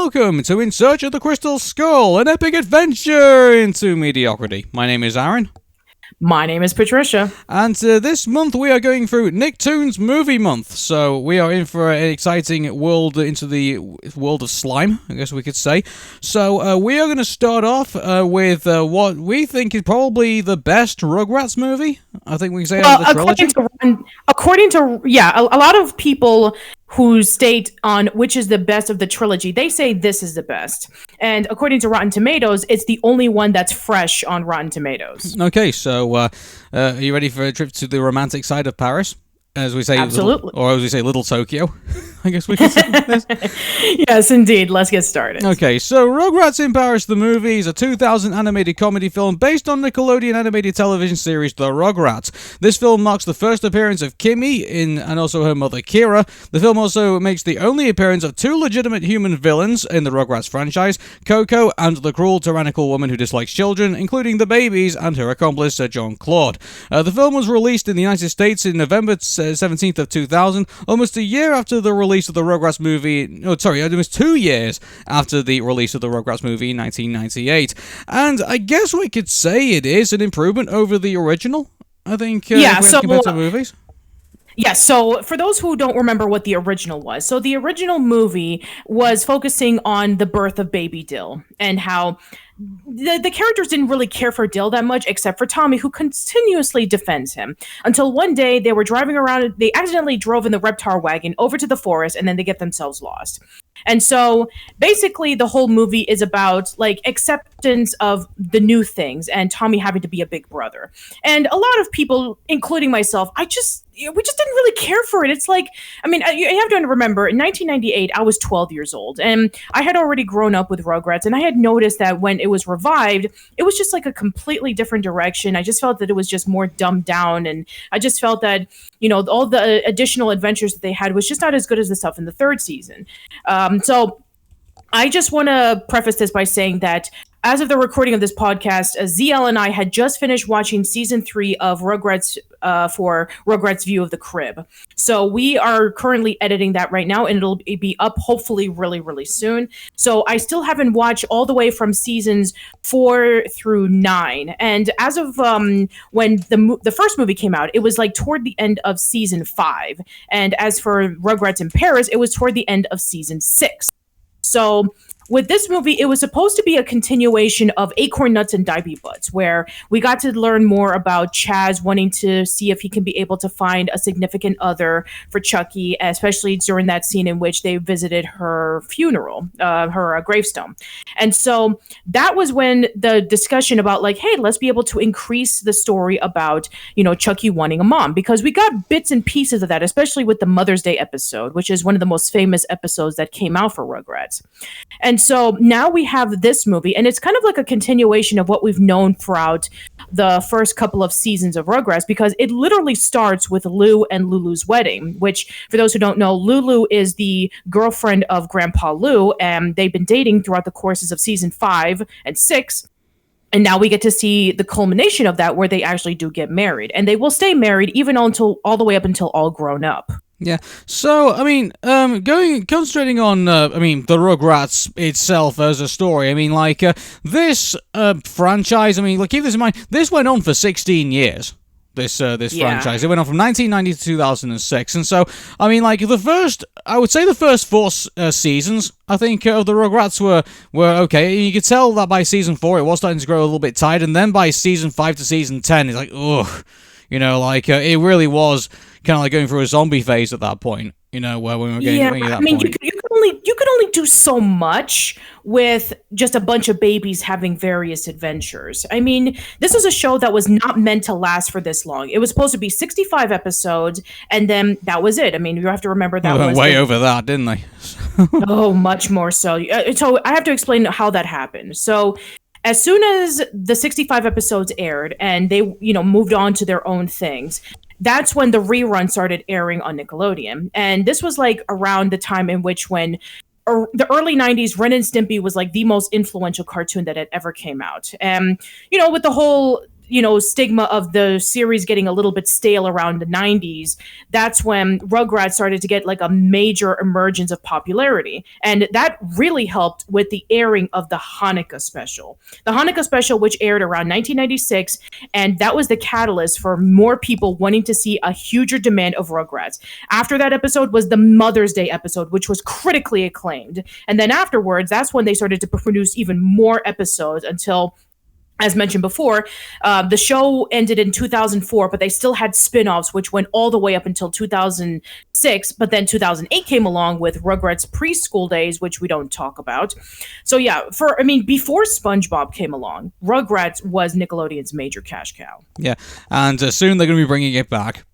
welcome to In Search of the Crystal Skull, an epic adventure into mediocrity. My name is Arun. My name is Patricia. And this month we are going through Nicktoons Movie Month. So we are in for an exciting world into the world of slime, I guess we could say. So we are going to start off with what we think is probably the best Rugrats movie. I think we can say out of the trilogy. According to a lot of people who state on which is the best of the trilogy, they say this is the best. And according to Rotten Tomatoes, it's the only one that's fresh on Rotten Tomatoes. Okay, so are you ready for a trip to the romantic side of Paris? As we say, absolutely. Or as we say, Little Tokyo, I guess we could say this. Yes, indeed. Let's get started. Okay, so Rugrats in Paris, the movie, is a 2000 animated comedy film based on Nickelodeon animated television series The Rugrats. This film marks the first appearance of Kimmy and also her mother Kira. The film also makes the only appearance of two legitimate human villains in the Rugrats franchise, Coco and the cruel, tyrannical woman who dislikes children, including the babies and her accomplice, John Claude. The film was released in the United States in November 17th of 2000, almost a year after the release of the Rugrats movie. It was 2 years after the release of the Rugrats movie in 1998. And I guess we could say it is an improvement over the original. I think, compared to movies. Yes, so for those who don't remember what the original was, so the original movie was focusing on the birth of baby Dill and how the characters didn't really care for Dill that much, except for Tommy, who continuously defends him. Until one day they were driving around, they accidentally drove in the Reptar wagon over to the forest, and then they get themselves lost. And so basically the whole movie is about like acceptance of the new things and Tommy having to be a big brother. And a lot of people, including myself, we just didn't really care for it. It's like, I mean, you have to remember, in 1998, I was 12 years old, and I had already grown up with Rugrats, and I had noticed that when it was revived, it was just like a completely different direction. I just felt that it was just more dumbed down, and I just felt that, all the additional adventures that they had was just not as good as the stuff in the third season. So I just want to preface this by saying that as of the recording of this podcast, ZL and I had just finished watching season 3 of Rugrats for Rugrats View of the Crib. So we are currently editing that right now, and it'll be up hopefully really, really soon. So I still haven't watched all the way from seasons 4 through 9. And as of when the first movie came out, it was like toward the end of season 5. And as for Rugrats in Paris, it was toward the end of season 6. So with this movie, it was supposed to be a continuation of Acorn Nuts and Divey Butts, where we got to learn more about Chaz wanting to see if he can be able to find a significant other for Chucky, especially during that scene in which they visited her funeral, her gravestone. And so that was when the discussion about like, hey, let's be able to increase the story about, Chucky wanting a mom, because we got bits and pieces of that, especially with the Mother's Day episode, which is one of the most famous episodes that came out for Rugrats. And so now we have this movie, and it's kind of like a continuation of what we've known throughout the first couple of seasons of Rugrats, because it literally starts with Lou and Lulu's wedding, which, for those who don't know, Lulu is the girlfriend of Grandpa Lou, and they've been dating throughout the courses of season 5 and 6. And now we get to see the culmination of that, where they actually do get married, and they will stay married even all the way up until all grown up. Yeah, so, I mean, concentrating on, the Rugrats itself as a story, I mean, like, this franchise, I mean, keep this in mind, this went on for 16 years, this franchise. It went on from 1990 to 2006, and so, I mean, like, I would say the first 4 seasons, I think, of the Rugrats were okay. You could tell that by season 4, it was starting to grow a little bit tired, and then by season 5 to season 10, it's like, ugh. It really was kind of like going through a zombie phase at that point, where we were getting to that point. You could only do so much with just a bunch of babies having various adventures. I mean, this was a show that was not meant to last for this long. It was supposed to be 65 episodes, and then that was it. I mean, you have to remember that was way over that, didn't they? Oh, much more so. So I have to explain how that happened. So as soon as the 65 episodes aired and they, moved on to their own things, that's when the rerun started airing on Nickelodeon. And this was like around the time in which when the early 90s, Ren and Stimpy was like the most influential cartoon that had ever came out. And, with the whole stigma of the series getting a little bit stale around the 90s, that's when Rugrats started to get like a major emergence of popularity. And that really helped with the airing of the Hanukkah special. The Hanukkah special, which aired around 1996, and that was the catalyst for more people wanting to see a huger demand of Rugrats. After that episode was the Mother's Day episode, which was critically acclaimed. And then afterwards, that's when they started to produce even more episodes until, as mentioned before, the show ended in 2004, but they still had spin-offs, which went all the way up until 2006. But then 2008 came along with Rugrats Preschool Days, which we don't talk about. So yeah, before SpongeBob came along, Rugrats was Nickelodeon's major cash cow. Yeah, and soon they're going to be bringing it back.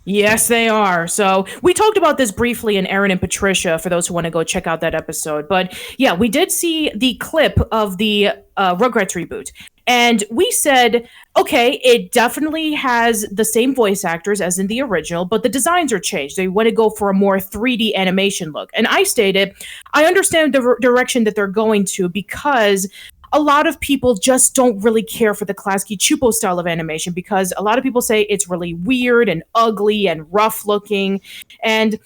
Yes, they are. So we talked about this briefly in Arun and Patricia, for those who want to go check out that episode. But yeah, we did see the clip of the Rugrats reboot. And we said, okay, it definitely has the same voice actors as in the original, but the designs are changed. They want to go for a more 3D animation look. And I stated, I understand the direction that they're going to, because a lot of people just don't really care for the Klasky Chupo style of animation, because a lot of people say it's really weird and ugly and rough looking. And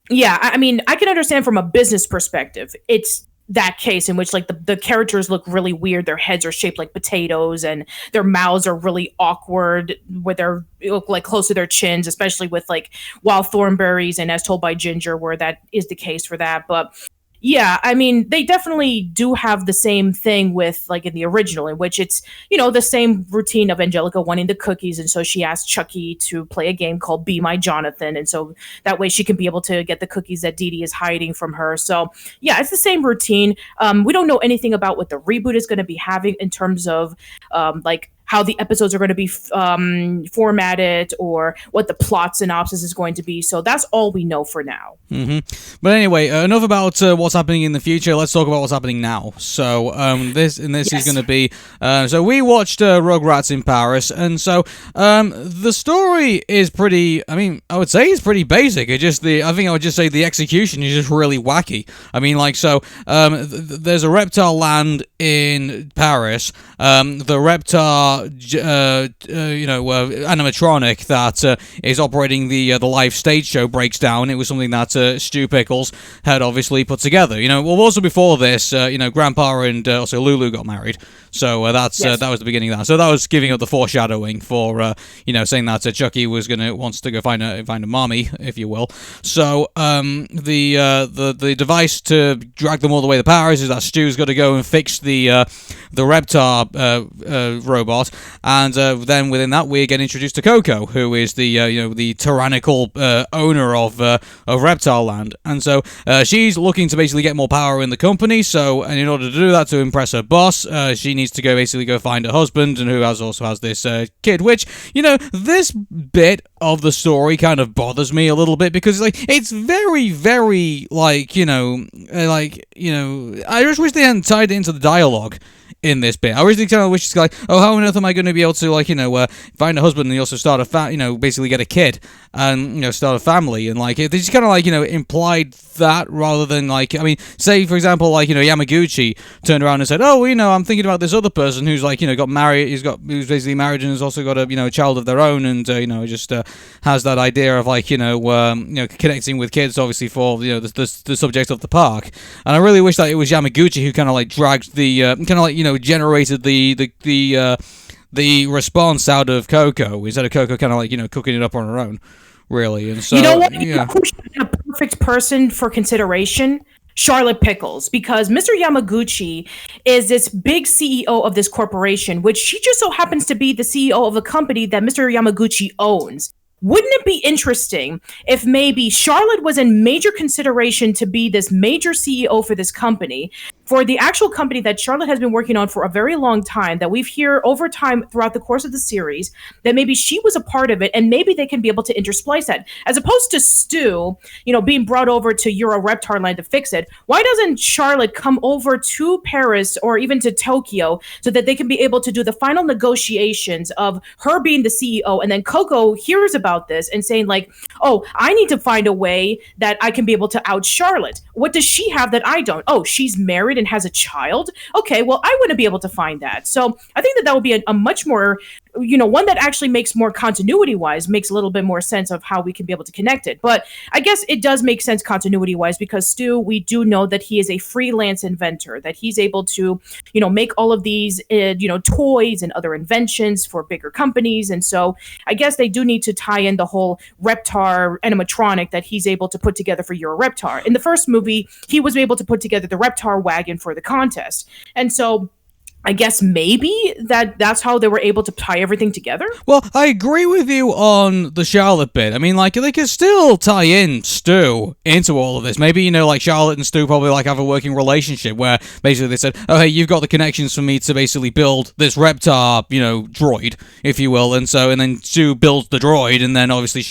yeah, I mean, I can understand from a business perspective, it's that case in which like the characters look really weird. Their heads are shaped like potatoes and their mouths are really awkward, where they're look like close to their chins, especially with like Wild Thornberries and As Told by Ginger, where that is the case for that. But yeah, I mean, they definitely do have the same thing with, like, in the original, in which it's, the same routine of Angelica wanting the cookies. And so she asked Chucky to play a game called Be My Jonathan. And so that way she can be able to get the cookies that Dee Dee is hiding from her. So, yeah, it's the same routine. We don't know anything about what the reboot is going to be having in terms of, how the episodes are going to be formatted, or what the plot synopsis is going to be. So that's all we know for now. Mm-hmm. But anyway, enough about what's happening in the future. Let's talk about what's happening now. So this yes. is going to be... so we watched Rugrats in Paris, and so the story is pretty... I mean, I would say it's pretty basic. I think I would just say the execution is just really wacky. I mean, there's a Reptar land in Paris. The Reptar animatronic that is operating the live stage show breaks down. It was something that Stu Pickles had obviously put together. Also before this, Grandpa and also Lulu got married. So that was the beginning of that. So that was giving up the foreshadowing for saying that Chucky wants to go find a mommy, if you will. So the device to drag them all the way to Paris is that Stu's got to go and fix the Reptar robot, and then within that we get introduced to Coco, who is the tyrannical owner of Reptarland, and so she's looking to basically get more power in the company. So, and in order to do that, to impress her boss, she needs to go find her husband, and who also has this kid. Which this bit of the story kind of bothers me a little bit, because it's very, very I just wish they hadn't tied it into the dialogue in this bit. I really kind of wish it's like, oh, how on earth am I going to be able to find a husband and also start basically get a kid and start a family, and they just kind of implied that, rather than say for example Yamaguchi turned around and said, oh, I'm thinking about this other person who's got married, who's basically married and has also got a child of their own, and just has that idea of connecting with kids, obviously for the subject of the park. And I really wish that it was Yamaguchi who kind of dragged the generated the response out of Coco, instead of Coco kind of cooking it up on her own, really. And so, what? Yeah. Who should be a perfect person for consideration? Charlotte Pickles, because Mr. Yamaguchi is this big CEO of this corporation, which she just so happens to be the CEO of a company that Mr. Yamaguchi owns. Wouldn't it be interesting if maybe Charlotte was in major consideration to be this major CEO for this company, for the actual company that Charlotte has been working on for a very long time, that we've heard over time throughout the course of the series, that maybe she was a part of it, and maybe they can be able to intersplice that. As opposed to Stu, being brought over to Euro Reptarland to fix it, why doesn't Charlotte come over to Paris or even to Tokyo so that they can be able to do the final negotiations of her being the CEO, and then Coco hears about this and saying oh, I need to find a way that I can be able to out Charlotte. What does she have that I don't? Oh, she's married and has a child? Okay, well, I wouldn't be able to find that. So I think that would be a much more one that actually makes more continuity wise, makes a little bit more sense of how we can be able to connect it. But I guess it does make sense continuity wise because Stu, we do know that he is a freelance inventor, that he's able to, make all of these, toys and other inventions for bigger companies. And so I guess they do need to tie in the whole Reptar animatronic that he's able to put together for Euro Reptar. In the first movie, he was able to put together the Reptar wagon for the contest. And so I guess maybe that's how they were able to tie everything together. Well, I agree with you on the Charlotte bit. I mean, like, they could still tie in Stu into all of this. Maybe, like, Charlotte and Stu probably, like, have a working relationship where basically they said, oh, hey, you've got the connections for me to basically build this Reptar, droid, if you will. And then Stu builds the droid, and then obviously,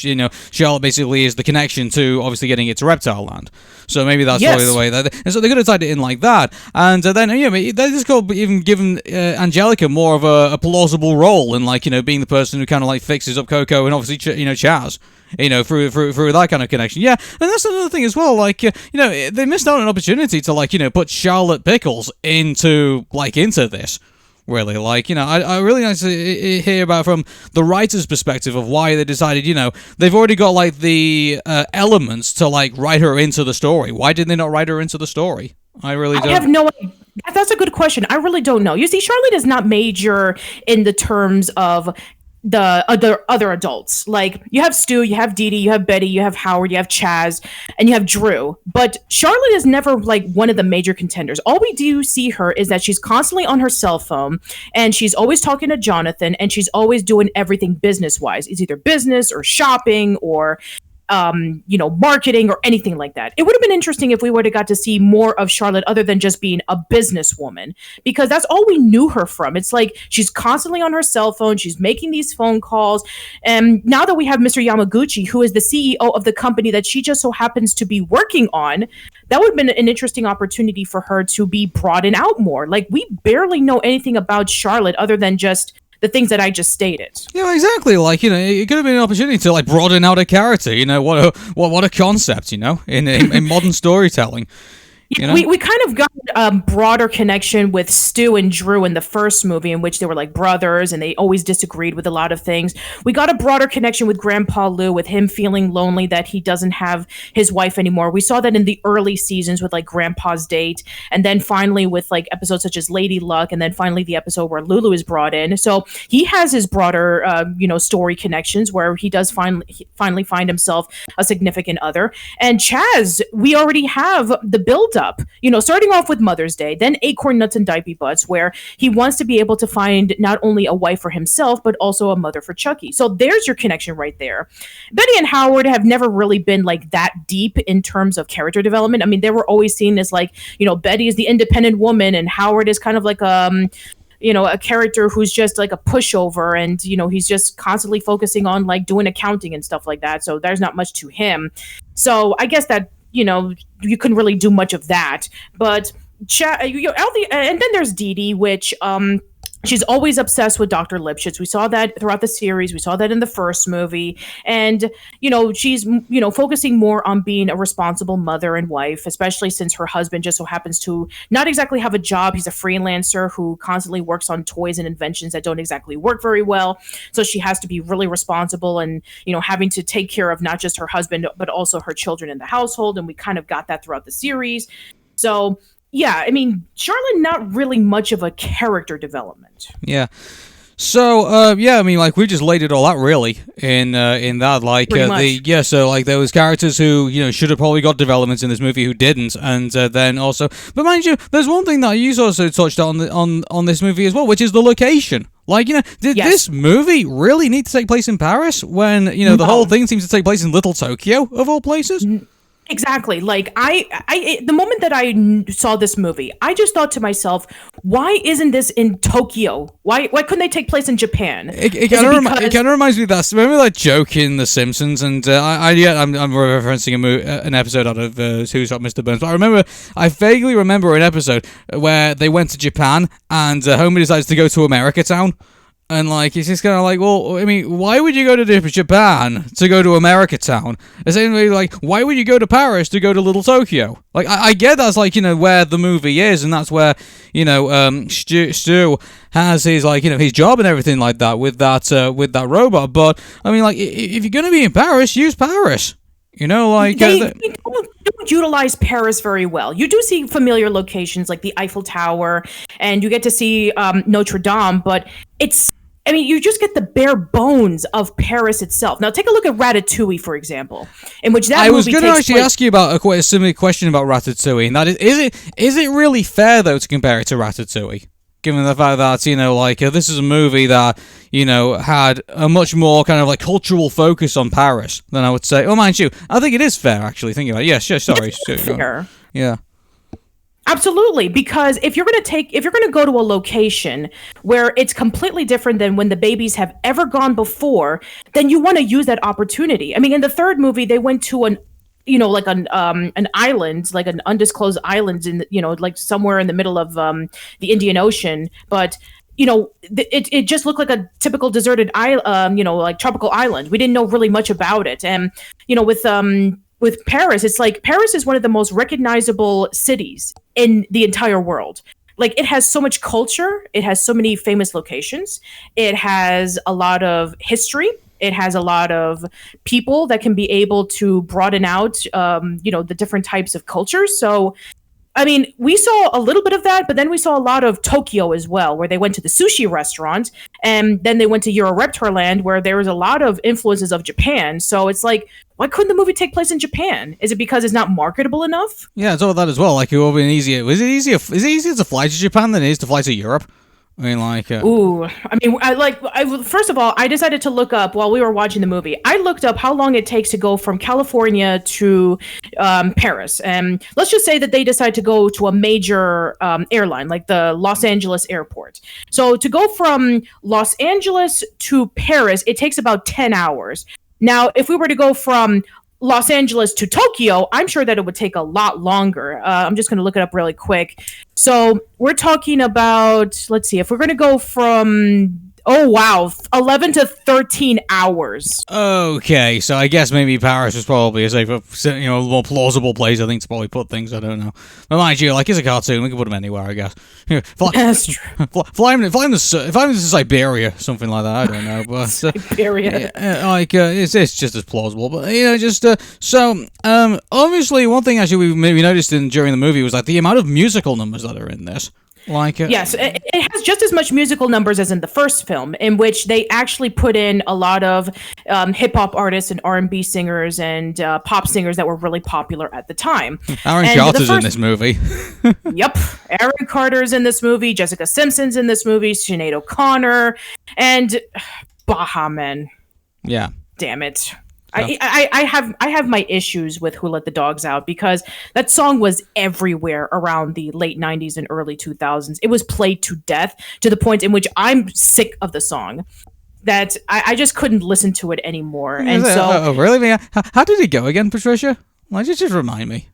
Charlotte basically is the connection to obviously getting it to Reptarland. So maybe that's probably the way that. And so they could have tied it in like that. And then, they just could have even given Angelica more of a plausible role in, like, being the person who kind of, like, fixes up Coco and obviously, Chaz, through that kind of connection. Yeah, and that's another thing as well. Like, they missed out on an opportunity to, like, put Charlotte Pickles into this. Really, like, I really like to hear about from the writer's perspective of why they decided, they've already got, like, the elements to, like, write her into the story. Why did they not write her into the story? I really don't. I have no idea. That's a good question. I really don't know. You see, Charlotte is not major in the terms of the other adults. Like, you have Stu, you have Dee Dee, you have Betty, you have Howard, you have Chaz, and you have Drew. But Charlotte is never, like, one of the major contenders. All we do see her is that she's constantly on her cell phone, and she's always talking to Jonathan, and she's always doing everything business-wise. It's either business or shopping or marketing or anything like that. It would have been interesting if we would have got to see more of Charlotte other than just being a businesswoman, because that's all we knew her from. It's like she's constantly on her cell phone. She's making these phone calls. And now that we have Mr. Yamaguchi, who is the CEO of the company that she just so happens to be working on, that would have been an interesting opportunity for her to be broadened out more. Like, we barely know anything about Charlotte other than just the things that I just stated. Yeah, exactly. Like, it could have been an opportunity to, like, broaden out a character. What a concept. In modern storytelling. We kind of got a broader connection with Stu and Drew in the first movie, in which they were like brothers and they always disagreed with a lot of things. We got a broader connection with Grandpa Lou, with him feeling lonely that he doesn't have his wife anymore. We saw that in the early seasons with, like, Grandpa's date, and then finally with, like, episodes such as Lady Luck, and then finally the episode where Lulu is brought in. So he has his broader, story connections where he does finally find himself a significant other. And Chaz, we already have the build-up. Starting off with Mother's Day, then Acorn Nuts and Diaper Butts, where he wants to be able to find not only a wife for himself, but also a mother for Chucky. So there's your connection right there. Betty and Howard have never really been, like, that deep in terms of character development. I mean, they were always seen as, like, Betty is the independent woman and Howard is kind of like a character who's just like a pushover, and he's just constantly focusing on, like, doing accounting and stuff like that. So there's not much to him. So I guess that you couldn't really do much of that. But and then there's Dee Dee, which she's always obsessed with Dr. Lipschitz. We saw that throughout the series. We saw that in the first movie. And, she's, focusing more on being a responsible mother and wife, especially since her husband just so happens to not exactly have a job. He's a freelancer who constantly works on toys and inventions that don't exactly work very well. So she has to be really responsible and, having to take care of not just her husband, but also her children in the household. And we kind of got that throughout the series. So, yeah, I mean, Charlotte, not really much of a character development. Yeah. So, I mean, like, we just laid it all out, really, in that, like, so, like, there was characters who, should have probably got developments in this movie who didn't, and then also, but mind you, there's one thing that you also touched on this movie as well, which is the location. Like, did this movie really need to take place in Paris when, the whole thing seems to take place in Little Tokyo, of all places? Exactly. Like, I the moment that I saw this movie, I just thought to myself, why isn't this in Tokyo? Why couldn't they take place in Japan? It kind of reminds me of that. Remember that joke in The Simpsons? And I'm referencing an episode out of Who's Got Mr. Burns. But I vaguely remember an episode where they went to Japan and Homer decides to go to America Town. And, like, it's just kind of like, well, I mean, why would you go to Japan to go to America Town? Essentially, like, why would you go to Paris to go to Little Tokyo? Like, I get that's, like, where the movie is, and that's where, Stu has his, like, his job and everything like that with that robot. But, I mean, like, if you're going to be in Paris, use Paris. Like... They don't utilize Paris very well. You do see familiar locations like the Eiffel Tower, and you get to see Notre Dame, but you just get the bare bones of Paris itself. Now, take a look at Ratatouille, for example, in which I was going to actually ask you about quite a similar question about Ratatouille, and that is it really fair, though, to compare it to Ratatouille? Given the fact that, this is a movie that, had a much more kind of, like, cultural focus on Paris than I would say. Oh, mind you, I think it is fair, actually, thinking about it. Yes, sorry. It's fair. Yeah. Absolutely, because if you're going to go to a location where it's completely different than when the babies have ever gone before, then you want to use that opportunity. I mean, in the third movie, they went to an island, like an undisclosed island in, like somewhere in the middle of the Indian Ocean, but it just looked like a typical deserted island, like tropical island. We didn't know really much about it, and with Paris, it's like Paris is one of the most recognizable cities in the entire world. Like, it has so much culture, it has so many famous locations, it has a lot of history. It has a lot of people that can be able to broaden out, the different types of cultures. So, I mean, we saw a little bit of that, but then we saw a lot of Tokyo as well, where they went to the sushi restaurant, and then they went to Euro Reptarland, where there was a lot of influences of Japan. So it's like, why couldn't the movie take place in Japan? Is it because it's not marketable enough? Yeah, it's all that as well. Like, it would have been easier. Is it easier to fly to Japan than it is to fly to Europe? I mean, like... Ooh, I mean, first of all, I decided to look up, while we were watching the movie, I looked up how long it takes to go from California to Paris. And let's just say that they decide to go to a major airline, like the Los Angeles airport. So to go from Los Angeles to Paris, it takes about 10 hours. Now, if we were to go from Los Angeles to Tokyo, I'm sure that it would take a lot longer. I'm just going to look it up really quick. So we're talking about, let's see, if we're going to go from, 11 to 13 hours. Okay, so I guess maybe Paris is probably a safer, a more plausible place, I think, to probably put things. I don't know. But mind you, like, it's a cartoon. We can put them anywhere, I guess. That's true. Fly them to Siberia, something like that. I don't know. But Siberia. It's just as plausible. But, obviously, one thing actually we maybe noticed during the movie was, like, the amount of musical numbers that are in this. Yes, it has just as much musical numbers as in the first film, in which they actually put in a lot of hip-hop artists and R&B singers and pop singers that were really popular at the time. Aaron Carter's in this movie. Yep, Aaron Carter's in this movie, Jessica Simpson's in this movie, Sinead O'Connor, and Baha Men. Yeah. Damn it. I have my issues with Who Let the Dogs Out, because that song was everywhere around the late 90s and early 2000s. It was played to death, to the point in which I'm sick of the song, that I just couldn't listen to it anymore. And so, oh, really? How did it go again, Patricia? Why don't you just remind me?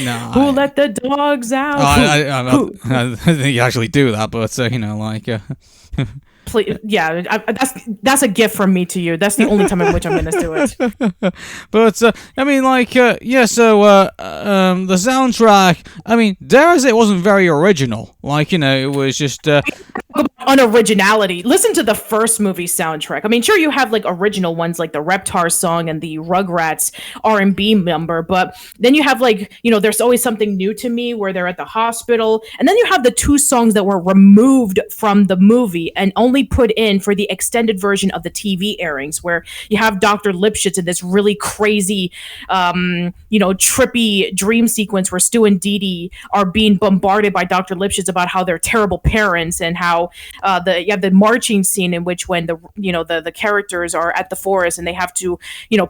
No. Who let the dogs out? I think you actually do that, but Please, yeah, that's a gift from me to you. That's the only time in which I'm going to do it. But I mean, the soundtrack. I mean, dare I say, it wasn't very original. It was just unoriginality. Listen to the first movie soundtrack. I mean, sure, you have like original ones like the Reptar song and the Rugrats R&B number, but then you have There's Always Something New to Me, where they're at the hospital, and then you have the two songs that were removed from the movie and only put in for the extended version of the TV airings, where you have Dr. Lipschitz in this really crazy, trippy dream sequence where Stu and Dee Dee are being bombarded by Dr. Lipschitz about how they're terrible parents, and how you have the marching scene in which when the characters are at the forest and they have to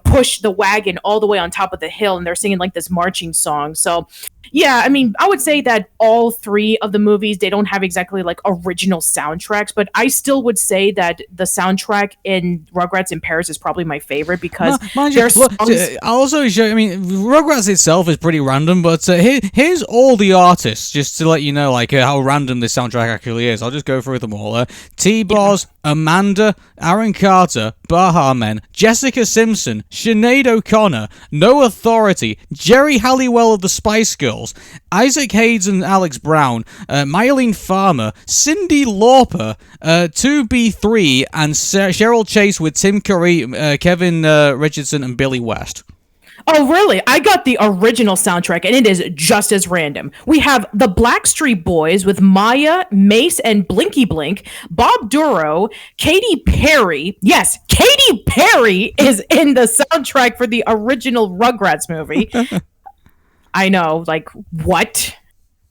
push the wagon all the way on top of the hill, and they're singing like this marching song. So Yeah, I mean, I would say that all three of the movies, they don't have exactly like original soundtracks, but I still would say that the soundtrack in Rugrats in Paris is probably my favorite because Mind you, there's look, songs. I'll also show. I mean, Rugrats itself is pretty random, but here's all the artists just to let you know, like how random this soundtrack actually is. I'll just go through them all. T-Boz, Amanda, Aaron Carter, Baha Men, Jessica Simpson, Sinead O'Connor, No Authority, Jerry Halliwell of the Spice Girls, Isaac Hayes and Alex Brown, Mylene Farmer, Cyndi Lauper, 2B3, and Cheryl Chase with Tim Curry, Kevin Richardson, and Billy West. Oh, really? I got the original soundtrack, and it is just as random. We have the Blackstreet Boys with Maya, Mace, and Blinky Blink, Bob Duro, Katy Perry. Yes, Katy Perry is in the soundtrack for the original Rugrats movie. I know, like, what?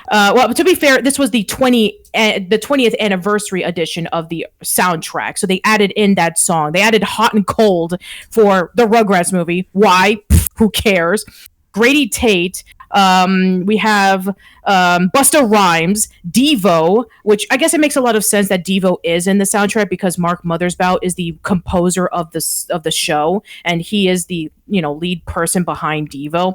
Well, to be fair, this was the 20th anniversary edition of the soundtrack, so they added in that song. They added "Hot and Cold" for the Rugrats movie. Why? Pff, who cares? Grady Tate. We have Busta Rhymes, Devo, which I guess it makes a lot of sense that Devo is in the soundtrack because Mark Mothersbaugh is the composer of the show, and he is the lead person behind Devo.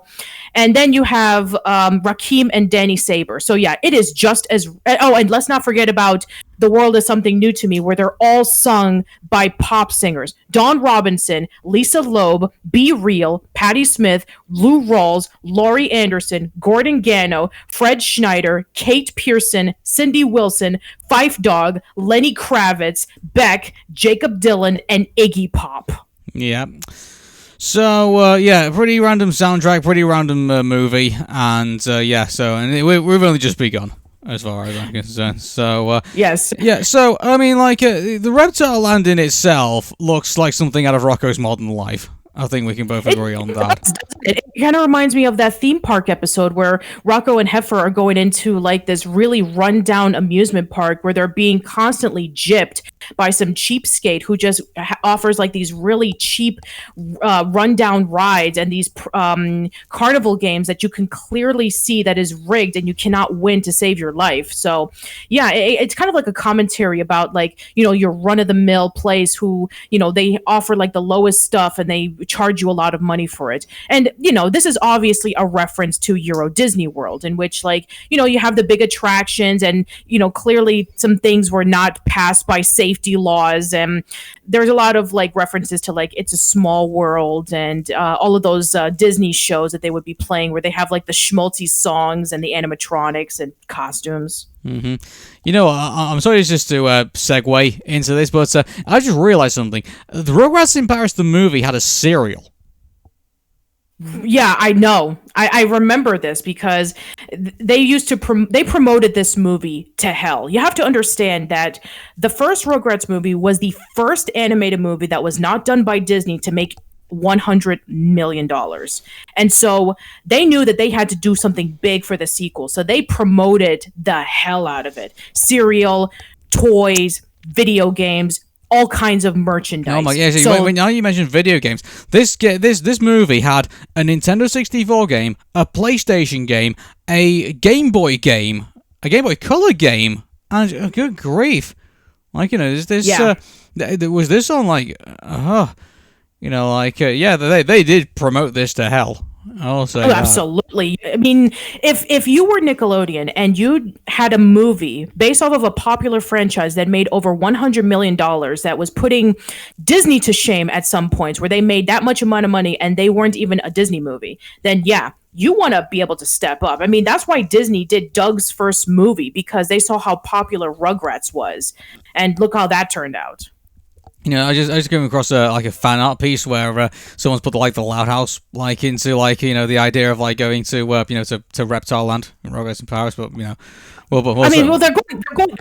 And then you have Rakim and Danny Saber. So yeah, it is just as. Oh, and let's not forget about "The World Is Something New to Me," where they're all sung by pop singers: Dawn Robinson, Lisa Loeb, Be Real, Patti Smith, Lou Rawls, Laurie Anderson, Gordon Gano, Fred Schneider, Kate Pearson, Cindy Wilson, Phife Dawg, Lenny Kravitz, Beck, Jacob Dylan, and Iggy Pop. Yeah. So, yeah, pretty random soundtrack, pretty random movie, and, we've only just begun, as far as I'm concerned. So, yes. Yeah, so, I mean, like, the Reptarland in itself looks like something out of Rocko's Modern Life. I think we can both agree on that. It kind of reminds me of that theme park episode where Rocco and Heifer are going into like this really rundown amusement park where they're being constantly gypped by some cheapskate who just offers like these really cheap rundown rides and these carnival games that you can clearly see that is rigged and you cannot win to save your life. So yeah, it's kind of like a commentary about like, your run-of-the-mill place who, they offer like the lowest stuff and they charge you a lot of money for it. And this is obviously a reference to Euro Disney World, in which like you have the big attractions and clearly some things were not passed by safety laws, and there's a lot of like references to like It's a Small World and all of those Disney shows that they would be playing where they have like the schmaltzy songs and the animatronics and costumes. Mm-hmm. I'm sorry just to segue into this, but I just realized something. The Rugrats in Paris, the movie, had a cereal. Yeah, I know. I remember this because they used to they promoted this movie to hell. You have to understand that the first Rugrats movie was the first animated movie that was not done by Disney to make $100 million. And so they knew that they had to do something big for the sequel. So they promoted the hell out of it. Cereal, toys, video games, all kinds of merchandise. Oh my gosh! So, now you mentioned video games. This movie had a Nintendo 64 game, a PlayStation game, a Game Boy game, a Game Boy Color game, and good grief! Like was this on like they did promote this to hell. I'll say that. Absolutely. I mean, if you were Nickelodeon and you had a movie based off of a popular franchise that made over $100 million that was putting Disney to shame at some points where they made that much amount of money and they weren't even a Disney movie, then yeah, you want to be able to step up. I mean, that's why Disney did Doug's first movie, because they saw how popular Rugrats was. And look how that turned out. I just came across a fan art piece where someone's put the Loud House into the idea of going to to Reptarland and Rugrats in Paris, but they're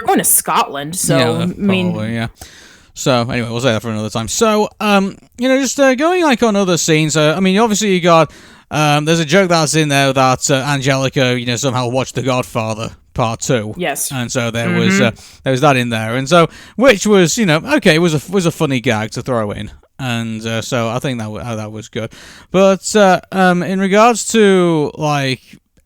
going to Scotland, so yeah. So anyway, we'll say that for another time. So just going on other scenes. Obviously you got there's a joke that's in there that Angelica somehow watched The Godfather Part 2. Yes. And so there was that in there, and so which was okay, it was a funny gag to throw in, and so I think that was good. But in regards to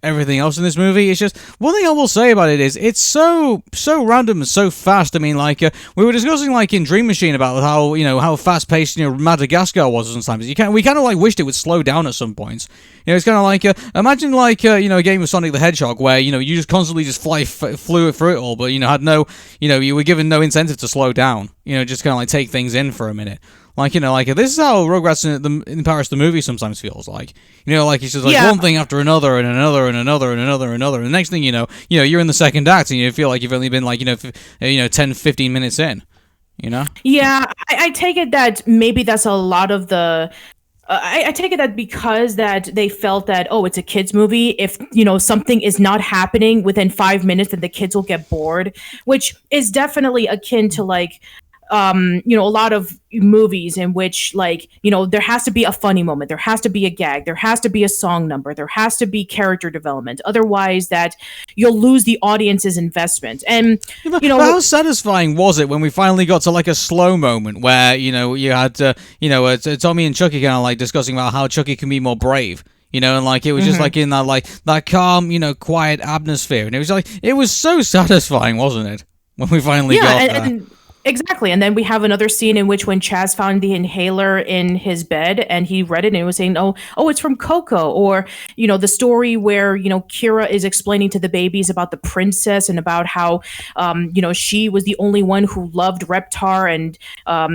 everything else in this movie. It's just one thing I will say about it is it's so random and so fast. I mean, like we were discussing like in Dream Machine about how fast paced Madagascar was sometimes. We kind of like wished it would slow down at some points. It's kind of like imagine like a game of Sonic the Hedgehog where you just constantly just flew through it all, but had no you were given no incentive to slow down. Just kind of like take things in for a minute. Like, this is how Rugrats in Paris the movie sometimes feels like. Like it's just like one thing after another and another and another and another and another. And the next thing you're in the second act and you feel like you've only been like, 10, 15 minutes in, Yeah, I take it that maybe that's a lot of the... I take it that because that they felt that, it's a kids movie. If, something is not happening within 5 minutes, then the kids will get bored, which is definitely akin to like... a lot of movies in which there has to be a funny moment, there has to be a gag, there has to be a song number, there has to be character development, otherwise that you'll lose the audience's investment. And but how satisfying was it when we finally got to like a slow moment where you had Tommy and Chucky kind of like discussing about how Chucky can be more brave, and like it was just like in that calm quiet atmosphere, and it was so satisfying, wasn't it, when we finally got there. Exactly. And then we have another scene in which when Chaz found the inhaler in his bed and he read it and he was saying, oh, it's from Coco. Or, the story where, Kira is explaining to the babies about the princess and about how, she was the only one who loved Reptar and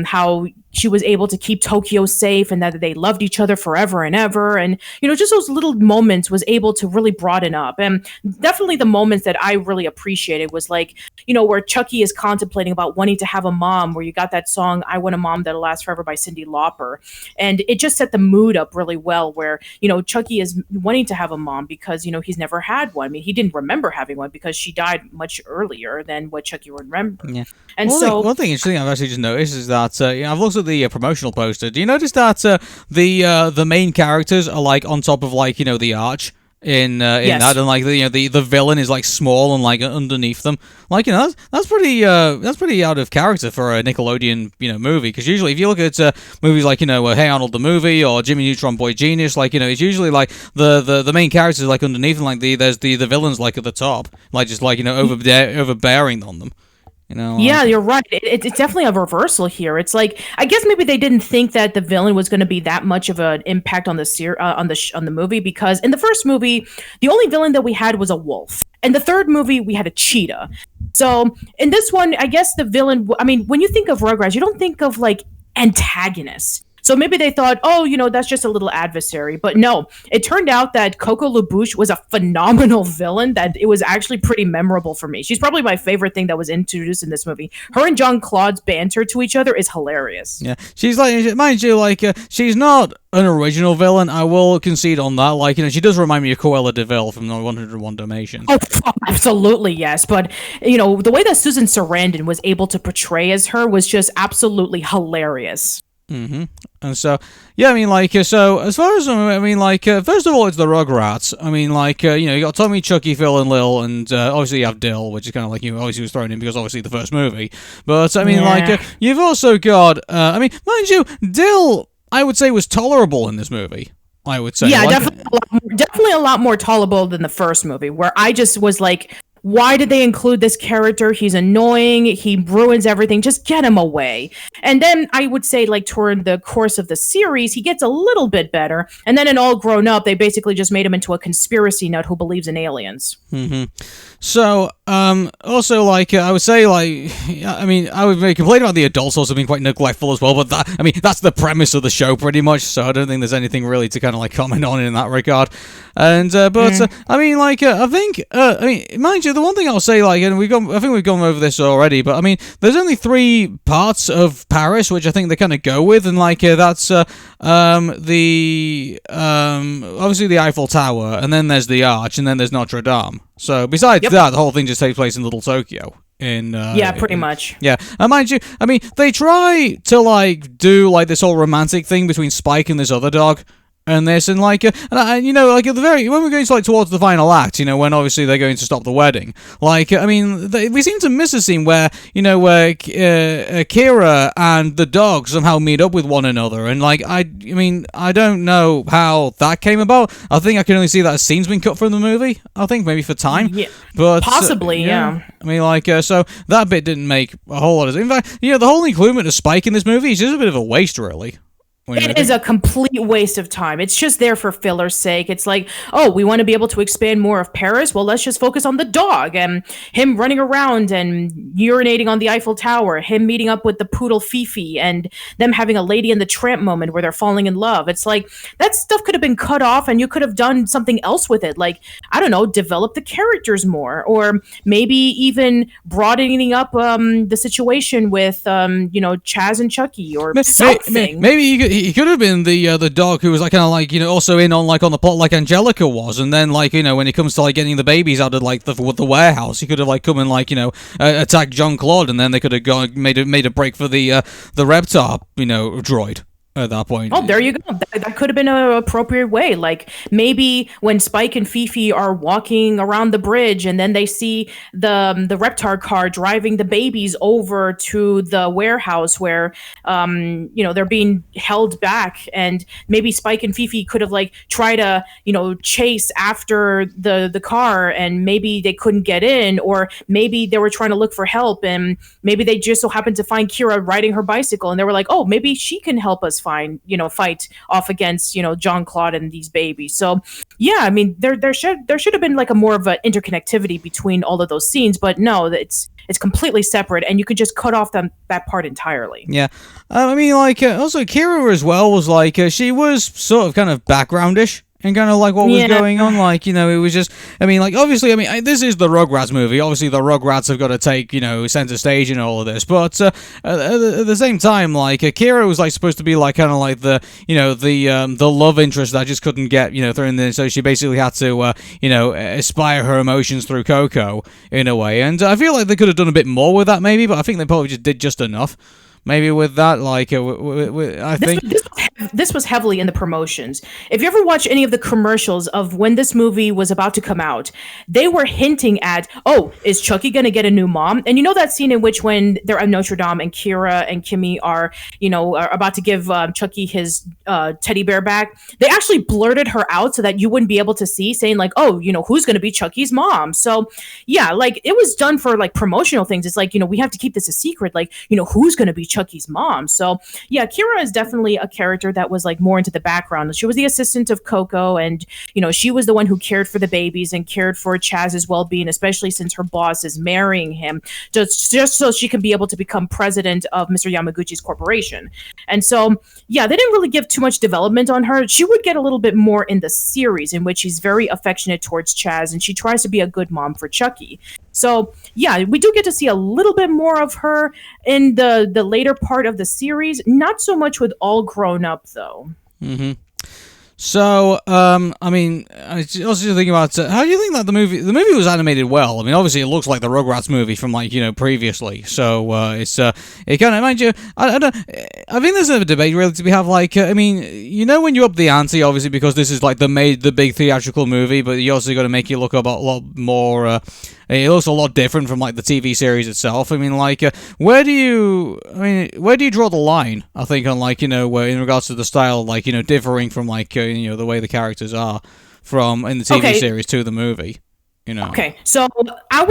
how she was able to keep Tokyo safe and that they loved each other forever and ever. And, just those little moments was able to really broaden up. And definitely the moments that I really appreciated was like, where Chucky is contemplating about wanting to have a mom, where you got that song, I Want a Mom That'll Last Forever by Cyndi Lauper. And it just set the mood up really well where, Chucky is wanting to have a mom because, he's never had one. I mean, he didn't remember having one because she died much earlier than what Chucky would remember. Yeah. And one thing interesting I've actually just noticed is that I've looked at the promotional poster. Do you notice that the main characters are like on top of like the arch in yes. that, and like the villain is like small and like underneath them? Like that's pretty out of character for a Nickelodeon movie, because usually if you look at movies like Hey Arnold the Movie or Jimmy Neutron Boy Genius, like it's usually like the main characters like underneath and like there's the villains like at the top, like just like overbearing on them. Yeah, you're right. It's definitely a reversal here. It's like, I guess maybe they didn't think that the villain was going to be that much of an impact on the movie, because in the first movie, the only villain that we had was a wolf. In the third movie, we had a cheetah. So in this one, I guess the villain, I mean, when you think of Rugrats, you don't think of like antagonists. So maybe they thought, that's just a little adversary. But no, it turned out that Coco LaBouche was a phenomenal villain, that it was actually pretty memorable for me. She's probably my favorite thing that was introduced in this movie. Her and John Claude's banter to each other is hilarious. Yeah, she's like, mind you, like, she's not an original villain. I will concede on that. Like, she does remind me of Cruella de Vil from 101 Dalmatians. Oh, absolutely, yes. But, the way that Susan Sarandon was able to portray as her was just absolutely hilarious. Mm-hmm. And so, yeah, I mean, like, so as far as, I mean, like, first of all, it's the Rugrats. I mean, like, you got Tommy, Chucky, Phil, and Lil, and obviously you have Dill, which is kind of like, obviously was thrown in because obviously the first movie. But, I mean, like, you've also got, I mean, mind you, Dill, I would say, was tolerable in this movie. I would say. Yeah, definitely a lot more tolerable than the first movie, where I just was like, why did they include this character? He's annoying. He ruins everything. Just get him away. And then I would say, like, toward the course of the series, he gets a little bit better. And then in All Grown Up, they basically just made him into a conspiracy nut who believes in aliens. Mm-hmm. So, also, like, I would say, like, I mean, I would complain about the adults also being quite neglectful as well, but that, I mean, that's the premise of the show pretty much, so I don't think there's anything really to kind of, like, comment on in that regard. And, I mean, like, I think, I mean, mind you, the one thing I'll say, like, and I think we've gone over this already, but I mean, there's only 3 parts of Paris, which I think they kind of go with, and like that's obviously the Eiffel Tower, and then there's the Arch, and then there's Notre Dame. So besides that, the whole thing just takes place in Little Tokyo. Pretty much. Yeah, and mind you, I mean, they try to like do like this whole romantic thing between Spike and this other dog. and this, and like, you know, like at the very when we're going to like towards the final act, you know, when obviously they're going to stop the wedding, like, I mean, we seem to miss a scene where, you know, where Kira and the dog somehow meet up with one another, and like, I mean, I don't know how that came about. I think I can only see that scene's been cut from the movie. I think maybe for time, Yeah, but possibly, yeah. I mean, like, so that bit didn't make a whole lot of sense. In fact, you know, the whole inclusion of Spike in this movie is just a bit of a waste, really. It is a complete waste of time. It's just there for filler's sake. It's like, oh, we want to be able to expand more of Paris. Well, let's just focus on the dog and him running around and urinating on the Eiffel Tower, him meeting up with the poodle Fifi, and them having a Lady and the Tramp moment where they're falling in love. It's like that stuff could have been cut off and you could have done something else with it. Like, I don't know, develop the characters more, or maybe even broadening up the situation with, you know, Chaz and Chuckie or something. Maybe he could have been the dog who was like kind of like, you know, also in on like on the plot like Angelica was, and then like, you know, when it comes to like getting the babies out of like the warehouse, he could have like come and like, you know, attack Jean-Claude, and then they could have gone made a break for the Reptar, you know, droid. At that point. Oh, there you go. That could have been an appropriate way. Like maybe when Spike and Fifi are walking around the bridge and then they see the Reptar car driving the babies over to the warehouse where you know, they're being held back, and maybe Spike and Fifi could have like tried to, you know, chase after the car, and maybe they couldn't get in, or maybe they were trying to look for help, and maybe they just so happened to find Kira riding her bicycle, and they were like, oh, maybe she can help us fight off against, you know, Jean-Claude and these babies. So yeah, I mean, there should have been like a more of an interconnectivity between all of those scenes, but no, it's completely separate, and you could just cut off that part entirely. Yeah, I mean, like also Kira as well was like she was sort of kind of backgroundish. And kind of like what was going on, like, you know, it was just, I mean, like, obviously, I mean, this is the Rugrats movie. Obviously, the Rugrats have got to take, you know, center stage in all of this. But at the same time, like, Kira was like supposed to be like kind of like the, you know, the love interest that just couldn't get, you know, thrown in. So she basically had to, you know, aspire her emotions through Coco in a way. And I feel like they could have done a bit more with that, maybe. But I think they probably just did just enough. Maybe with that, like, I think... This was heavily in the promotions. If you ever watch any of the commercials of when this movie was about to come out, they were hinting at, oh, is Chucky going to get a new mom? And you know that scene in which when they're at Notre Dame and Kira and Kimmy are, you know, are about to give Chucky his teddy bear back, they actually blurted her out so that you wouldn't be able to see, saying like, oh, you know, who's going to be Chucky's mom? So, yeah, like, it was done for, like, promotional things. It's like, you know, we have to keep this a secret. Like, you know, who's going to be Chucky's mom? So yeah, Kira is definitely a character that was like more into the background. She was the assistant of Coco, and you know, she was the one who cared for the babies and cared for Chaz's well-being, especially since her boss is marrying him, just so she can be able to become president of Mr. Yamaguchi's corporation. And so yeah, they didn't really give too much development on her. She would get a little bit more in the series, in which she's very affectionate towards Chaz, and she tries to be a good mom for Chucky. So yeah, we do get to see a little bit more of her in the later part of the series. Not so much with All Grown Up, though. Mm-hmm. So, I mean, I was also thinking about how do you think that the movie was animated well? I mean, obviously it looks like the Rugrats movie from like, you know, previously. So it's it kind of, mind you, I think there's a debate really to be have. Like, I mean, you know, when you up the ante, obviously because this is like the big theatrical movie, but you also got to make it look a lot more. It looks a lot different from like the TV series itself. I mean, like, where do you draw the line? I think on like, you know, in regards to the style, like, you know, differing from like, you know, the way the characters are from in the TV series to the movie. You know. Okay, so I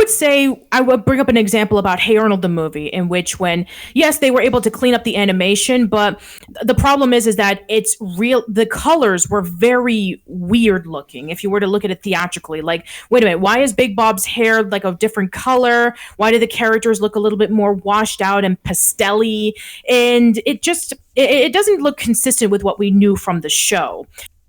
would bring up an example about Hey Arnold the movie, in which when, yes, they were able to clean up the animation, but the problem is that it's real. The colors were very weird looking. If you were to look at it theatrically, like, wait a minute, why is Big Bob's hair like a different color? Why do the characters look a little bit more washed out and pastel-y? And it doesn't look consistent with what we knew from the show.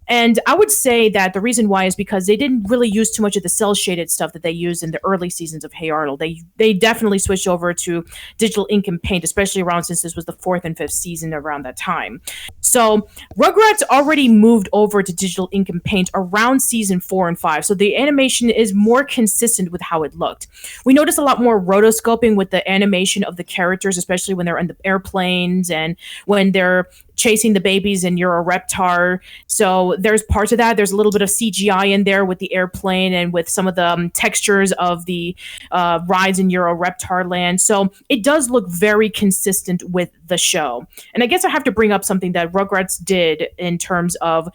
And I would say that the reason why is because they didn't really use too much of the cel-shaded stuff that they used in the early seasons of Hey Arnold. They definitely switched over to digital ink and paint, especially around since this was the 4th and 5th season around that time. So Rugrats already moved over to digital ink and paint around season 4 and 5. So the animation is more consistent with how it looked. We noticed a lot more rotoscoping with the animation of the characters, especially when they're in the airplanes and when they're chasing the babies in Euro Reptar. So there's parts of that. There's a little bit of CGI in there with the airplane and with some of the textures of the rides in Euro Reptarland. So it does look very consistent with the show. And I guess I have to bring up something that Rugrats did in terms of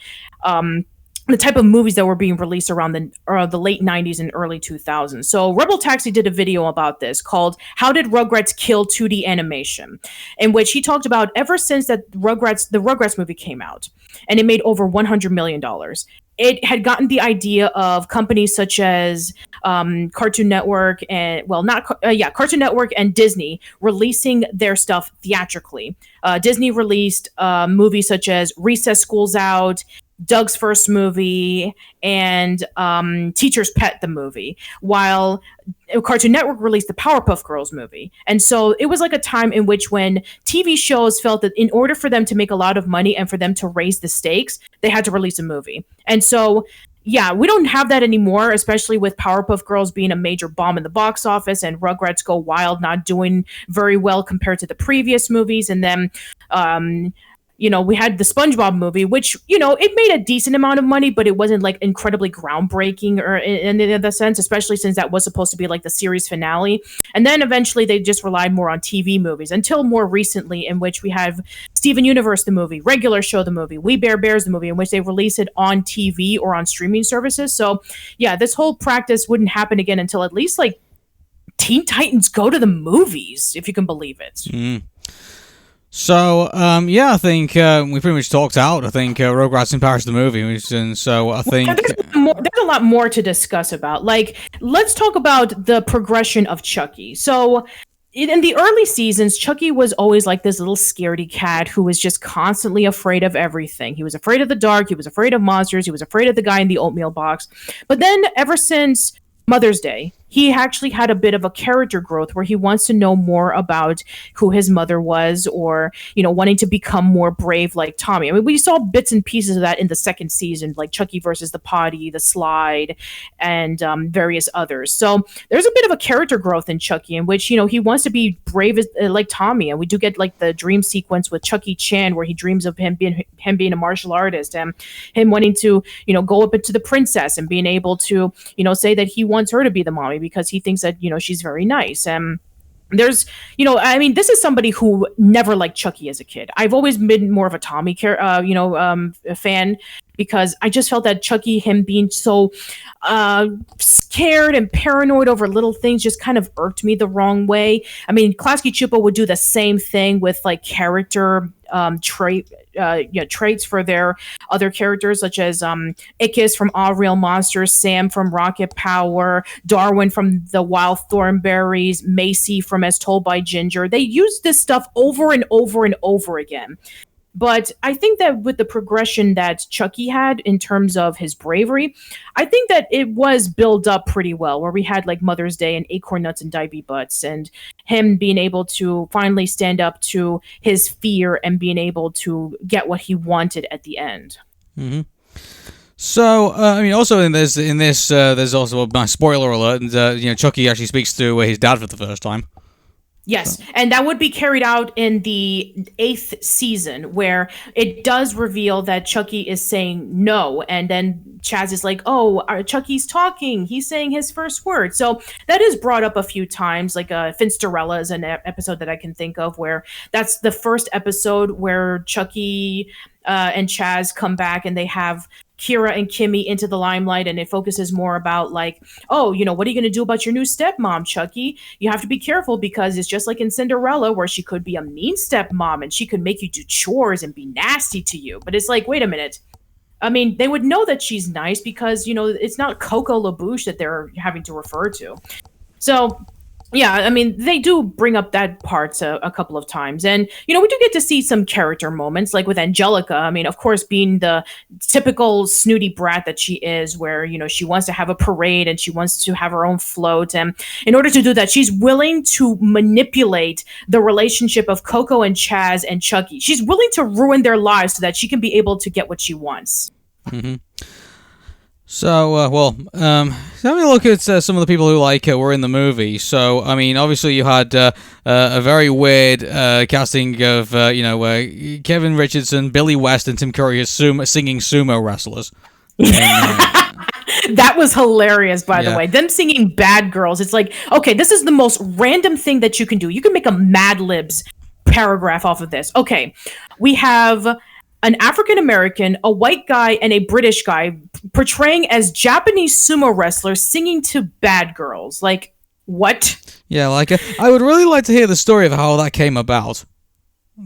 the type of movies that were being released around the late 90s and early 2000s. So Rebel Taxi did a video about this called How Did Rugrats Kill 2D Animation? In which he talked about ever since that the Rugrats movie came out, and it made over $100 million. It had gotten the idea of companies such as Cartoon Network Cartoon Network and Disney releasing their stuff theatrically. Disney released movies such as Recess School's Out, Doug's First Movie, and Teacher's Pet, the movie, while Cartoon Network released the Powerpuff Girls movie. And so it was like a time in which when TV shows felt that in order for them to make a lot of money and for them to raise the stakes, they had to release a movie. And so yeah, we don't have that anymore, especially with Powerpuff Girls being a major bomb in the box office and Rugrats Go Wild not doing very well compared to the previous movies. And then we had the SpongeBob movie, which, it made a decent amount of money, but it wasn't like incredibly groundbreaking or in the sense, especially since that was supposed to be like the series finale. And then eventually they just relied more on TV movies until more recently, in which we have Steven Universe, the movie, Regular Show, the movie, We Bare Bears, the movie, in which they release it on TV or on streaming services. So yeah, this whole practice wouldn't happen again until at least like Teen Titans Go to the Movies, if you can believe it. Mm. So, I think we pretty much talked out. I think Rugrats in Paris the movie, and so I think there's a lot more to discuss about. Like, let's talk about the progression of Chucky. So, in the early seasons, Chucky was always like this little scaredy cat who was just constantly afraid of everything. He was afraid of the dark. He was afraid of monsters. He was afraid of the guy in the oatmeal box. But then, ever since Mother's Day, he actually had a bit of a character growth where he wants to know more about who his mother was, or, wanting to become more brave like Tommy. I mean, we saw bits and pieces of that in the second season, like Chucky versus the Potty, the Slide, and various others. So there's a bit of a character growth in Chucky in which, he wants to be brave like Tommy. And we do get like the dream sequence with Chucky Chan where he dreams of him being a martial artist and him wanting to, go up into the princess and being able to, say that he wants her to be the mommy because he thinks that, she's very nice. There's, this is somebody who never liked Chucky as a kid. I've always been more of a Tommy fan, because I just felt that Chucky, him being so scared and paranoid over little things, just kind of irked me the wrong way. I mean, Klasky Chupa would do the same thing with like character traits for their other characters, such as Ickis from All Real Monsters, Sam from Rocket Power, Darwin from The Wild Thornberries, Macy from As Told by Ginger. They use this stuff over and over and over again. But I think that with the progression that Chucky had in terms of his bravery, I think that it was built up pretty well, where we had like Mother's Day and Acorn Nuts and Divey Butts, and him being able to finally stand up to his fear and being able to get what he wanted at the end. Mm-hmm. So, also in this, there's also a nice spoiler alert, and Chucky actually speaks to his dad for the first time. Yes, and that would be carried out in the 8th season, where it does reveal that Chucky is saying no, and then Chaz is like, oh, Chucky's talking, he's saying his first word. So that is brought up a few times, like Finsterella is an episode that I can think of, where that's the first episode where Chucky and Chaz come back and they have Kira and Kimmy into the limelight, and it focuses more about like, oh, what are you going to do about your new stepmom, Chucky? You have to be careful because it's just like in Cinderella, where she could be a mean stepmom and she could make you do chores and be nasty to you. But it's like, wait a minute. I mean, they would know that she's nice because, it's not Coco LaBouche that they're having to refer to. So yeah, I mean, they do bring up that part a couple of times. And, we do get to see some character moments, like with Angelica. I mean, of course, being the typical snooty brat that she is, where, she wants to have a parade and she wants to have her own float. And in order to do that, she's willing to manipulate the relationship of Coco and Chaz and Chucky. She's willing to ruin their lives so that she can be able to get what she wants. Mm-hmm. So, let me look at some of the people who were in the movie. So, I mean, obviously you had a very weird casting of Kevin Richardson, Billy West, and Tim Curry as singing sumo wrestlers. That was hilarious, by the way. Them singing Bad Girls. It's like, okay, this is the most random thing that you can do. You can make a Mad Libs paragraph off of this. Okay, we have an African American, a white guy, and a British guy portraying as Japanese sumo wrestlers singing to Bad Girls. Like, what? Yeah, I would really like to hear the story of how that came about.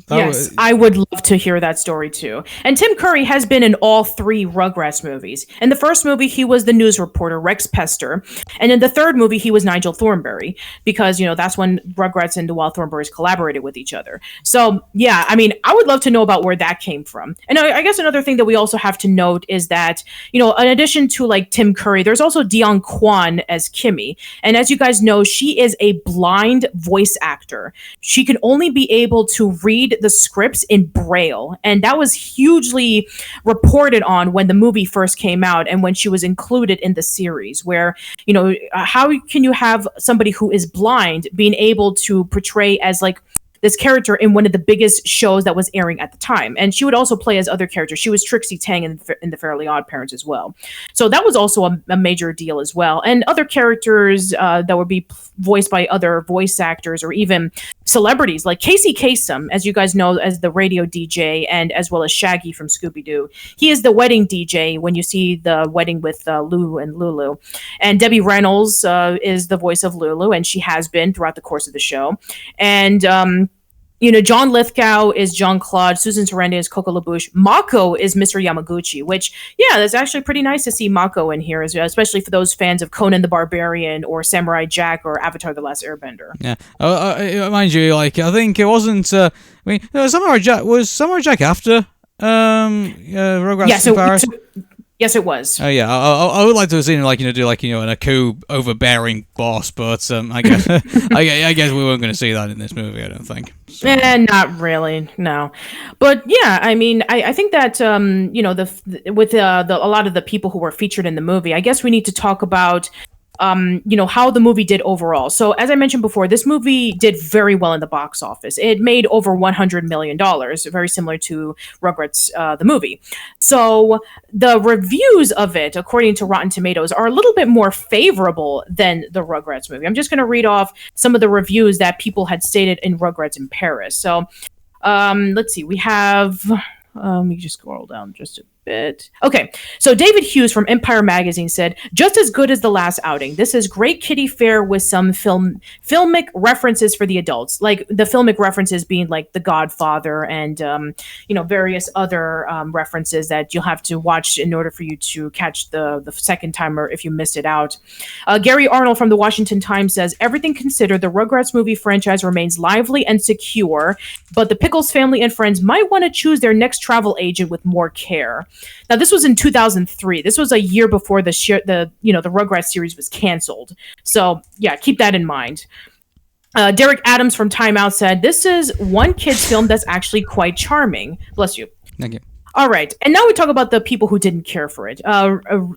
I would love to hear that story too. And Tim Curry has been in all 3 Rugrats movies. In the first movie, he was the news reporter, Rex Pester. And in the third movie, he was Nigel Thornberry, because, that's when Rugrats and the Wild Thornberrys collaborated with each other. So, yeah, I mean, I would love to know about where that came from. And I guess another thing that we also have to note is that, in addition to Tim Curry, there's also Dion Kwan as Kimmy. And as you guys know, she is a blind voice actor. She can only be able to read the scripts in Braille, and that was hugely reported on when the movie first came out and when she was included in the series, where how can you have somebody who is blind being able to portray as this character in one of the biggest shows that was airing at the time. And she would also play as other characters. She was Trixie Tang in the Fairly Odd Parents as well. So that was also a major deal as well. And other characters that would be voiced by other voice actors or even celebrities like Casey Kasem, as you guys know, as the radio DJ, and as well as Shaggy from Scooby-Doo. He is the wedding DJ when you see the wedding with Lou and Lulu. And Debbie Reynolds is the voice of Lulu, and she has been throughout the course of the show. And John Lithgow is John Claude, Susan Sarandon is Coco LaBouche, Mako is Mr. Yamaguchi, which, that's actually pretty nice to see Mako in here, especially for those fans of Conan the Barbarian or Samurai Jack or Avatar: The Last Airbender. Yeah. Mind you, I think it wasn't, Samurai Jack after Rugrats in Paris? Yes, it was. Oh yeah, I would like to have seen him do an Aku overbearing boss, but I guess I guess we weren't going to see that in this movie. I don't think. So. Not really, no. But yeah, I mean, I think that with a lot of the people who were featured in the movie, I guess we need to talk about how the movie did overall. So as I mentioned before, this movie did very well in the box office. It made over $100 million, very similar to Rugrats, the movie. So the reviews of it, according to Rotten Tomatoes, are a little bit more favorable than the Rugrats movie. I'm just going to read off some of the reviews that people had stated in Rugrats in Paris. So let's see. We have... let me just scroll down just a bit. Okay, so David Hughes from Empire Magazine said, just as good as the last outing. This is great kiddie fare with some filmic references for the adults. Like the filmic references being like The Godfather and, various other references that you'll have to watch in order for you to catch the second time or if you missed it out. Gary Arnold from the Washington Times says, everything considered, the Rugrats movie franchise remains lively and secure, but the Pickles family and friends might want to choose their next travel agent with more care. Now, this was in 2003. This was a year before the Rugrats series was canceled. So, yeah, keep that in mind. Derek Adams from Time Out said, this is one kid's film that's actually quite charming. Bless you. Thank you. All right. And now we talk about the people who didn't care for it.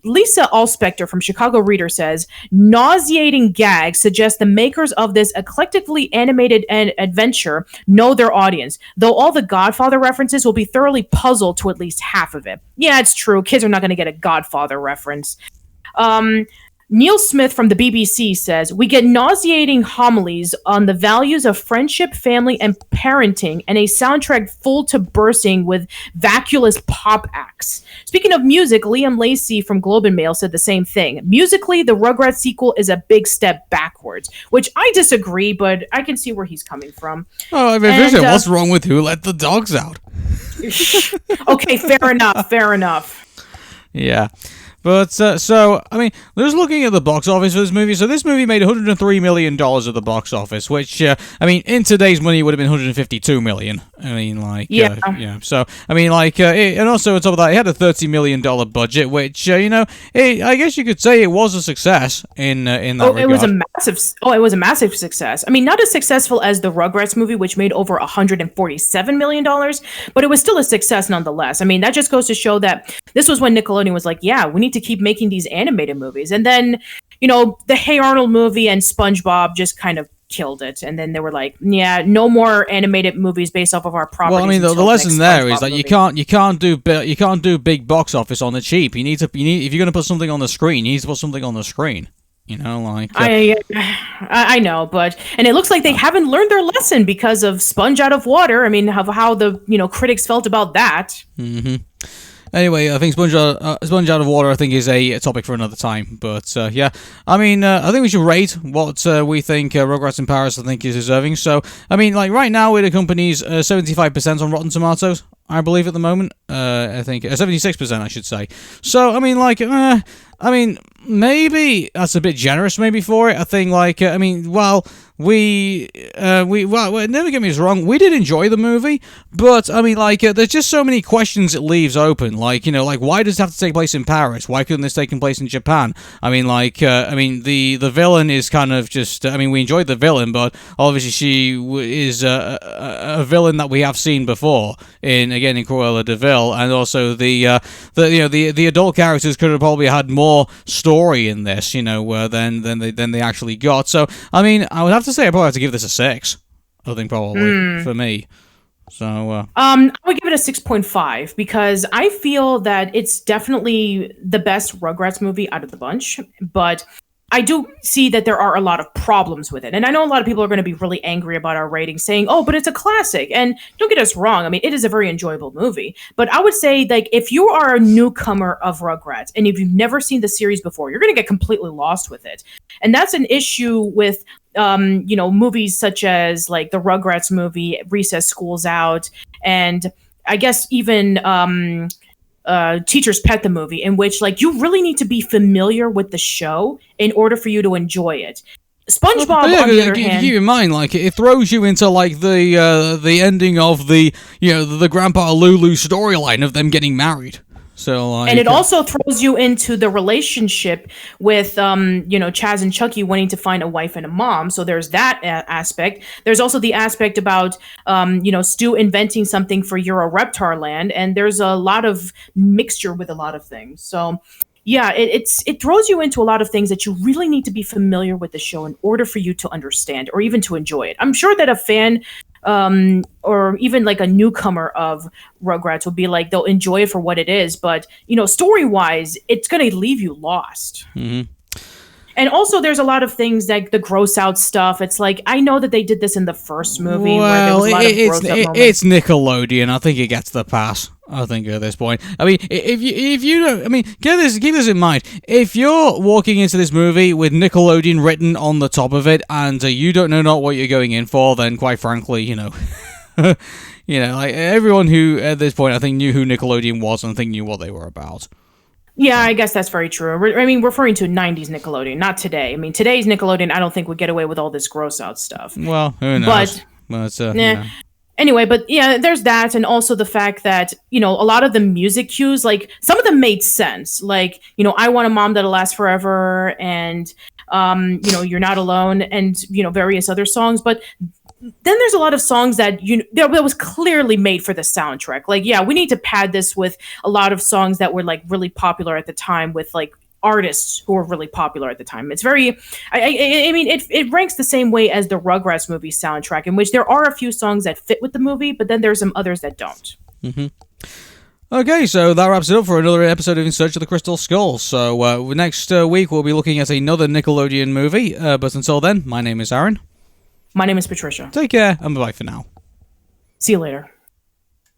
Lisa Allspector from Chicago Reader says, nauseating gags suggest the makers of this eclectically animated adventure know their audience, though all the Godfather references will be thoroughly puzzled to at least half of it. Yeah, it's true. Kids are not going to get a Godfather reference. Neil Smith from the BBC says, we get nauseating homilies on the values of friendship, family, and parenting, and a soundtrack full to bursting with vacuous pop acts. Speaking of music, Liam Lacey from Globe and Mail said the same thing. Musically, the Rugrats sequel is a big step backwards, which I disagree, but I can see where he's coming from. Oh, I mean, what's wrong with Who Let the Dogs Out? Okay, fair enough. Yeah. But, I mean, just looking at the box office for this movie, so this movie made $103 million at the box office, which, I mean, in today's money, it would have been $152 million. I mean, so, I mean, and also on top of that, it had a $30 million budget, which, I guess you could say it was a success in that regard. It was a massive success. I mean, not as successful as the Rugrats movie, which made over $147 million, but it was still a success nonetheless. I mean, that just goes to show that this was when Nickelodeon was like, yeah, we need to keep making these animated movies. And then, the Hey Arnold movie and SpongeBob just kind of killed it. And then they were like, yeah, no more animated movies based off of our properties. Well, I mean, the lesson there is that you can't do big box office on the cheap. If you're going to put something on the screen, you need to put something on the screen. I know, and it looks like they haven't learned their lesson because of Sponge Out of Water. I mean, how the critics felt about that. Mm-hmm. Anyway, I think Sponge Out of Water, I think, is a topic for another time. But, yeah, I mean, I think we should rate what we think Rugrats in Paris, I think, is deserving. So, I mean, like, right now it accompanies 75% on Rotten Tomatoes, I believe, at the moment. I think 76%, I should say. So, I mean, like, maybe that's a bit generous, maybe, for it. I think, like, never get me wrong, we did enjoy the movie, but I mean, like, there's just so many questions it leaves open. Like, why does it have to take place in Paris? Why couldn't this take place in Japan? I mean, like, the villain is kind of just. We enjoyed the villain, but obviously she is a villain that we have seen before in Cruella de Vil, and also the adult characters could have probably had more story in this, than they actually got. So, I mean, I would have to say I probably have to give this a 6. I think probably for me. So I would give it a 6.5 because I feel that it's definitely the best Rugrats movie out of the bunch, but I do see that there are a lot of problems with it. And I know a lot of people are going to be really angry about our rating, saying, oh, but it's a classic. And don't get us wrong. I mean, it is a very enjoyable movie. But I would say, like, if you are a newcomer of Rugrats and if you've never seen the series before, you're going to get completely lost with it. And that's an issue with movies such as, like, the Rugrats movie, Recess School's Out, and I guess even Teacher's Pet, the movie, in which, like, you really need to be familiar with the show in order for you to enjoy it. SpongeBob, on the other hand, keep in mind, like, it throws you into, like, the ending of the Grandpa Lulu storyline of them getting married. So, like, and it also throws you into the relationship with, Chaz and Chuckie wanting to find a wife and a mom. So there's that aspect. There's also the aspect about, Stu inventing something for Euro Reptarland. And there's a lot of mixture with a lot of things. So, yeah, it throws you into a lot of things that you really need to be familiar with the show in order for you to understand or even to enjoy it. I'm sure that a fan or even like a newcomer of Rugrats will be like, they'll enjoy it for what it is. But, story-wise, it's going to leave you lost. Mm-hmm. And also, there's a lot of things like the gross out stuff. It's like, I know that they did this in the first movie. Well, where there was a lot of gross out moments. It's Nickelodeon. I think it gets the pass. I think at this point. I mean, if you don't, keep this in mind. If you're walking into this movie with Nickelodeon written on the top of it, and you don't know what you're going in for, then quite frankly, like everyone who at this point I think knew who Nickelodeon was and I think knew what they were about. Yeah, I guess that's very true. Referring to 90s Nickelodeon, not today. I mean, today's Nickelodeon, I don't think would get away with all this gross out stuff. Well, who knows? But Anyway, but yeah, there's that, and also the fact that, a lot of the music cues, like, some of them made sense. Like, I Want a Mom That'll Last Forever, and, You're Not Alone, and, various other songs. But then there's a lot of songs that, that was clearly made for the soundtrack. Like, yeah, we need to pad this with a lot of songs that were, like, really popular at the time with, like, artists who were really popular at the time. It's very, it ranks the same way as the Rugrats movie soundtrack, in which there are a few songs that fit with the movie, but then there's some others that don't. Mm-hmm. Okay, so that wraps it up for another episode of In Search of the Crystal Skull. So next week we'll be looking at another Nickelodeon movie, but until then, my name is Arun. My name is Patricia. Take care, and bye for now. See you later.